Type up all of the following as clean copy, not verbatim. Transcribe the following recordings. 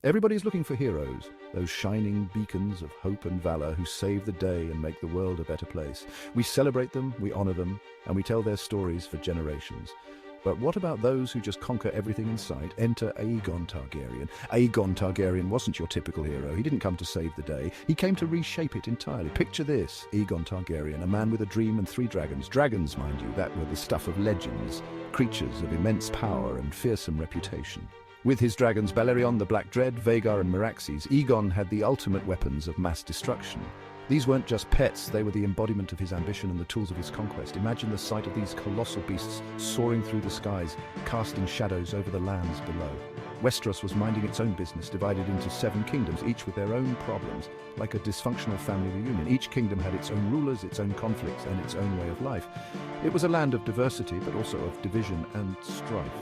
Everybody's looking for heroes, those shining beacons of hope and valor who save the day and make the world a better place. We celebrate them, we honor them, and we tell their stories for generations. But what about those who just conquer everything in sight? Enter Aegon Targaryen. Aegon Targaryen wasn't your typical hero. He didn't come to save the day. He came to reshape it entirely. Picture this, Aegon Targaryen, a man with a dream and 3 dragons. Dragons, mind you, that were the stuff of legends, creatures of immense power and fearsome reputation. With his dragons Balerion, the Black Dread, Vhagar and Meraxes, Aegon had the ultimate weapons of mass destruction. These weren't just pets, they were the embodiment of his ambition and the tools of his conquest. Imagine the sight of these colossal beasts soaring through the skies, casting shadows over the lands below. Westeros was minding its own business, divided into 7 kingdoms, each with their own problems, like a dysfunctional family reunion. Each kingdom had its own rulers, its own conflicts, and its own way of life. It was a land of diversity, but also of division and strife.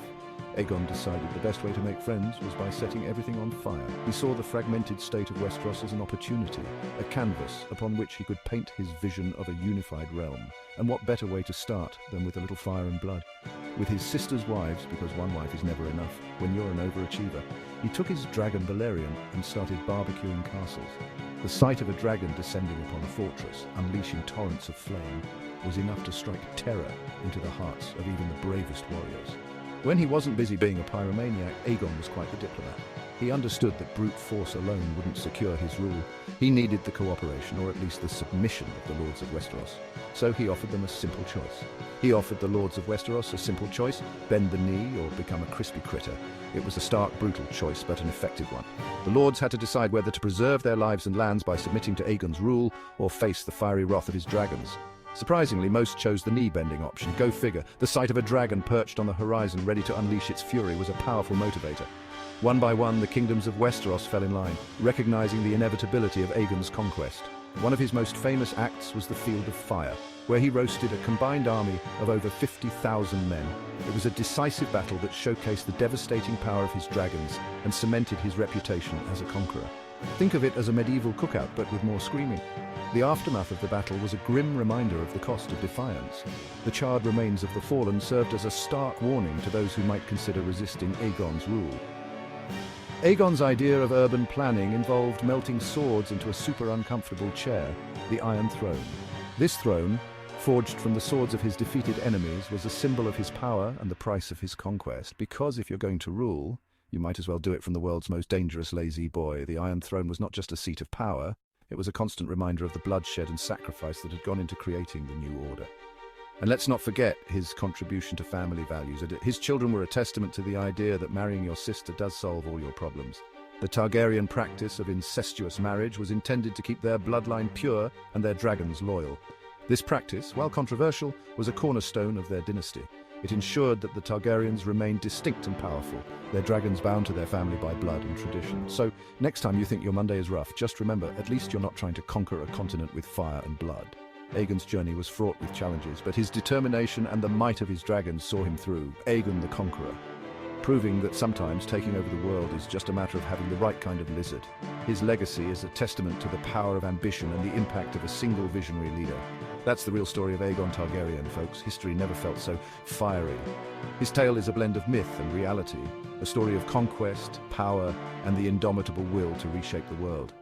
Aegon decided the best way to make friends was by setting everything on fire. He saw the fragmented state of Westeros as an opportunity, a canvas upon which he could paint his vision of a unified realm. And what better way to start than with a little fire and blood? With his sisters' wives, because one wife is never enough when you're an overachiever, he took his dragon Balerion and started barbecuing castles. The sight of a dragon descending upon a fortress, unleashing torrents of flame, was enough to strike terror into the hearts of even the bravest warriors. When he wasn't busy being a pyromaniac, Aegon was quite the diplomat. He understood that brute force alone wouldn't secure his rule. He needed the cooperation, or at least the submission, of the Lords of Westeros. So he offered them a simple choice. He offered the Lords of Westeros a simple choice: bend the knee or become a crispy critter. It was a stark, brutal choice, but an effective one. The Lords had to decide whether to preserve their lives and lands by submitting to Aegon's rule, or face the fiery wrath of his dragons. Surprisingly, most chose the knee-bending option. Go figure, the sight of a dragon perched on the horizon ready to unleash its fury was a powerful motivator. One by one, the kingdoms of Westeros fell in line, recognizing the inevitability of Aegon's conquest. One of his most famous acts was the Field of Fire, where he roasted a combined army of over 50,000 men. It was a decisive battle that showcased the devastating power of his dragons and cemented his reputation as a conqueror. Think of it as a medieval cookout, but with more screaming. The aftermath of the battle was a grim reminder of the cost of defiance. The charred remains of the fallen served as a stark warning to those who might consider resisting Aegon's rule. Aegon's idea of urban planning involved melting swords into a super uncomfortable chair, the Iron Throne. This throne, forged from the swords of his defeated enemies, was a symbol of his power and the price of his conquest, because if you're going to rule, you might as well do it from the world's most dangerous lazy boy. The Iron Throne was not just a seat of power, it was a constant reminder of the bloodshed and sacrifice that had gone into creating the new order. And let's not forget his contribution to family values. His children were a testament to the idea that marrying your sister does solve all your problems. The Targaryen practice of incestuous marriage was intended to keep their bloodline pure and their dragons loyal. This practice, while controversial, was a cornerstone of their dynasty. It ensured that the Targaryens remained distinct and powerful, their dragons bound to their family by blood and tradition. So, next time you think your Monday is rough, just remember, at least you're not trying to conquer a continent with fire and blood. Aegon's journey was fraught with challenges, but his determination and the might of his dragons saw him through. Aegon the Conqueror, proving that sometimes taking over the world is just a matter of having the right kind of lizard. His legacy is a testament to the power of ambition and the impact of a single visionary leader. That's the real story of Aegon Targaryen, folks. History never felt so fiery. His tale is a blend of myth and reality, a story of conquest, power, and the indomitable will to reshape the world.